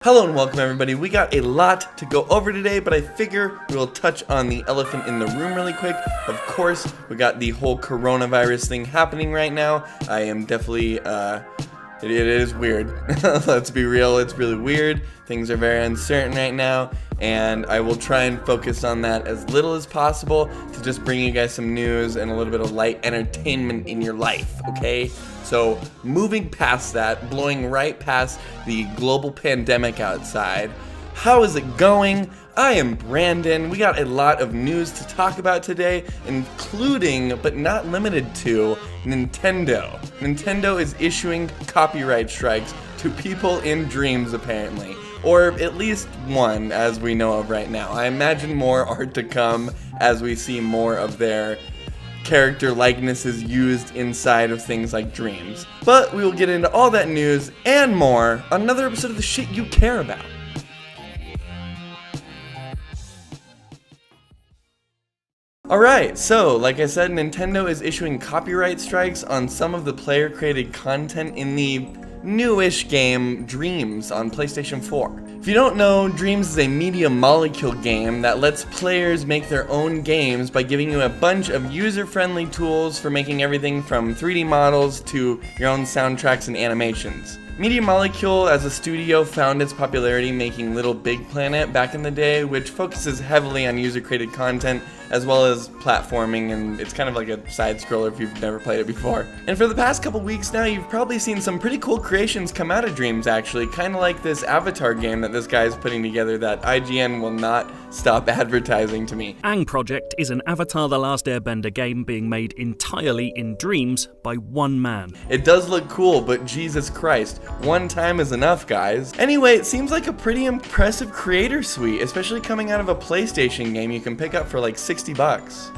Hello and welcome everybody. We got a lot to go over today, but I figure we will touch on the elephant in the room really quick. Of course, we got the whole coronavirus thing happening right now. I am definitely, it is weird. Let's be real, it's really weird. Things are very uncertain right now, and I will try and focus on that as little as possible to just bring you guys some news and a little bit of light entertainment in your life, okay? So moving past that, blowing right past the global pandemic outside, how is it going? I am Brandon. We got a lot of news to talk about today, including, but not limited to, Nintendo. Nintendo is issuing copyright strikes to people in dreams, apparently. Or at least one, as we know of right now. I imagine more are to come as we see more of their character likenesses used inside of things like dreams. But we will get into all that news and more on another episode of the shit you care about. Alright, so like I said, Nintendo is issuing copyright strikes on some of the player-created content in the newish game Dreams on PlayStation 4. If you don't know, Dreams is a media molecule game that lets players make their own games by giving you a bunch of user-friendly tools for making everything from 3D models to your own soundtracks and animations. Media Molecule as a studio found its popularity making Little Big Planet back in the day, which focuses heavily on user-created content as well as platforming, and it's kind of like a side-scroller if you've never played it before. And for the past couple weeks now, you've probably seen some pretty cool creations come out of Dreams, actually, kind of like this Avatar game that this guy is putting together that IGN will not stop advertising to me. Aang Project is an Avatar The Last Airbender game being made entirely in Dreams by one man. It does look cool, but Jesus Christ, one time is enough, guys. Anyway, it seems like a pretty impressive creator suite, especially coming out of a PlayStation game you can pick up for like $60.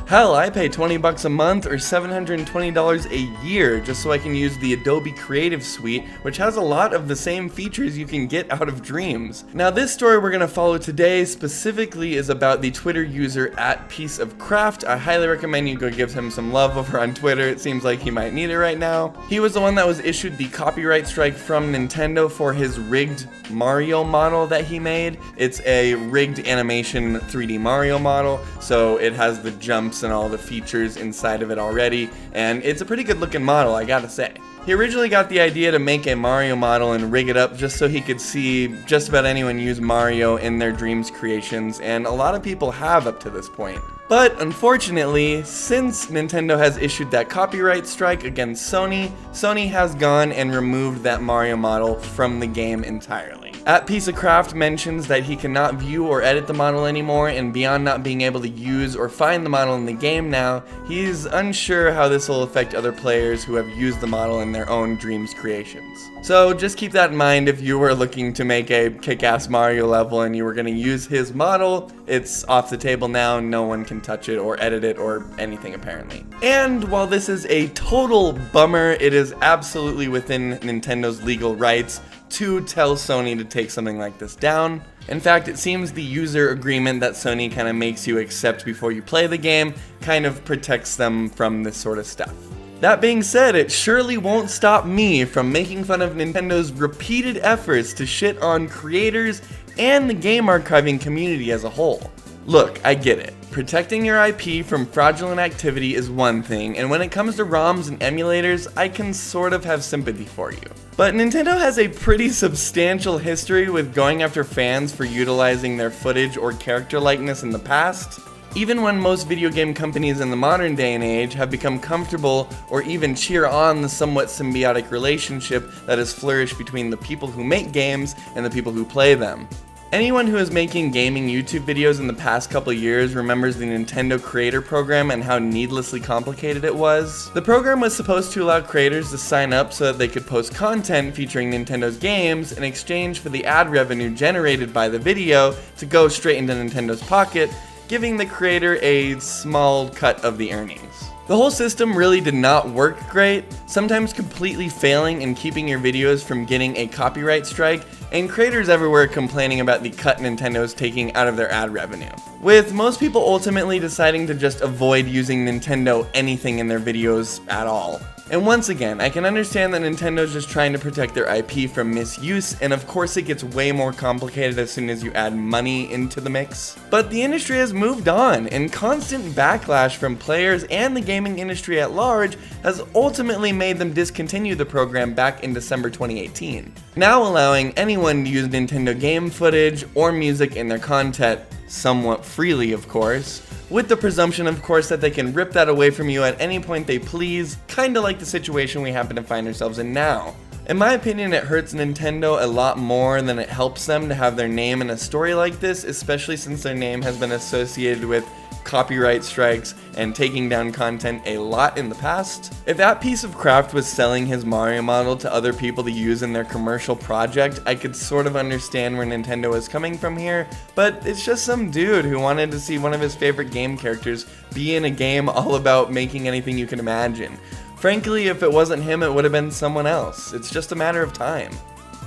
Hell, I pay $20 a month or $720 a year just so I can use the Adobe Creative Suite, which has a lot of the same features you can get out of Dreams. Now, this story we're gonna follow today specifically is about the Twitter user @PieceOfCraft. I highly recommend you go give him some love over on Twitter. It seems like he might need it right now. He was the one that was issued the copyright strike from Nintendo for his rigged Mario model that he made. It's a rigged animation 3D Mario model, so it has the jumps and all the features inside of it already, and it's a pretty good looking model, I gotta say. He originally got the idea to make a Mario model and rig it up just so he could see just about anyone use Mario in their Dreams creations, and a lot of people have up to this point. But unfortunately, since Nintendo has issued that copyright strike against Sony, Sony has gone and removed that Mario model from the game entirely. @PieceOfCraft mentions that he cannot view or edit the model anymore, and beyond not being able to use or find the model in the game now, he's unsure how this will affect other players who have used the model in their own Dreams creations. So just keep that in mind if you were looking to make a kick-ass Mario level and you were going to use his model. It's off the table now, no one can touch it or edit it or anything apparently. And while this is a total bummer, it is absolutely within Nintendo's legal rights to tell Sony to take something like this down. In fact, it seems the user agreement that Sony kind of makes you accept before you play the game kind of protects them from this sort of stuff. That being said, it surely won't stop me from making fun of Nintendo's repeated efforts to shit on creators and the game archiving community as a whole. Look, I get it. Protecting your IP from fraudulent activity is one thing, and when it comes to ROMs and emulators, I can sort of have sympathy for you. But Nintendo has a pretty substantial history with going after fans for utilizing their footage or character likeness in the past. Even when most video game companies in the modern day and age have become comfortable or even cheer on the somewhat symbiotic relationship that has flourished between the people who make games and the people who play them. Anyone who is making gaming YouTube videos in the past couple years remembers the Nintendo Creator Program and how needlessly complicated it was. The program was supposed to allow creators to sign up so that they could post content featuring Nintendo's games in exchange for the ad revenue generated by the video to go straight into Nintendo's pocket, giving the creator a small cut of the earnings. The whole system really did not work great, sometimes completely failing and keeping your videos from getting a copyright strike and creators everywhere complaining about the cut Nintendo's taking out of their ad revenue, with most people ultimately deciding to just avoid using Nintendo anything in their videos at all. And once again, I can understand that Nintendo's just trying to protect their IP from misuse, and of course it gets way more complicated as soon as you add money into the mix. But the industry has moved on, and constant backlash from players and the gaming industry at large has ultimately made them discontinue the program back in December 2018. Now allowing anyone to use Nintendo game footage or music in their content, somewhat freely of course, with the presumption of course that they can rip that away from you at any point they please, kinda like the situation we happen to find ourselves in now. In my opinion, it hurts Nintendo a lot more than it helps them to have their name in a story like this, especially since their name has been associated with copyright strikes and taking down content a lot in the past. If that piece of craft was selling his Mario model to other people to use in their commercial project, I could sort of understand where Nintendo was coming from here, but it's just some dude who wanted to see one of his favorite game characters be in a game all about making anything you can imagine. Frankly, if it wasn't him, it would have been someone else. It's just a matter of time.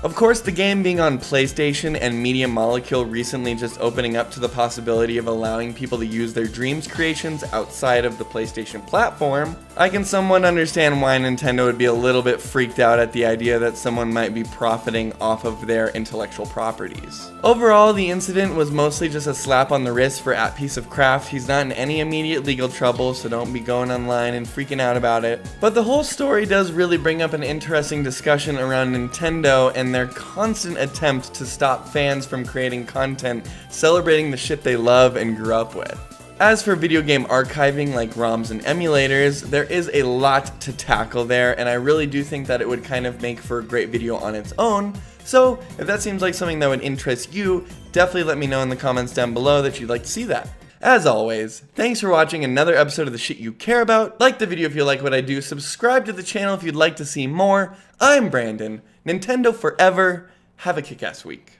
Of course, the game being on PlayStation and Media Molecule recently just opening up to the possibility of allowing people to use their dreams creations outside of the PlayStation platform, I can somewhat understand why Nintendo would be a little bit freaked out at the idea that someone might be profiting off of their intellectual properties. Overall, the incident was mostly just a slap on the wrist for At Piece of Craft. He's not in any immediate legal trouble, so don't be going online and freaking out about it. But the whole story does really bring up an interesting discussion around Nintendo and their constant attempt to stop fans from creating content celebrating the shit they love and grew up with. As for video game archiving like ROMs and emulators, there is a lot to tackle there, and I really do think that it would kind of make for a great video on its own. So if that seems like something that would interest you, definitely let me know in the comments down below that you'd like to see that. As always, thanks for watching another episode of the shit you care about. Like the video if you like what I do, subscribe to the channel if you'd like to see more. I'm Brandon, Nintendo forever. Have a kick-ass week.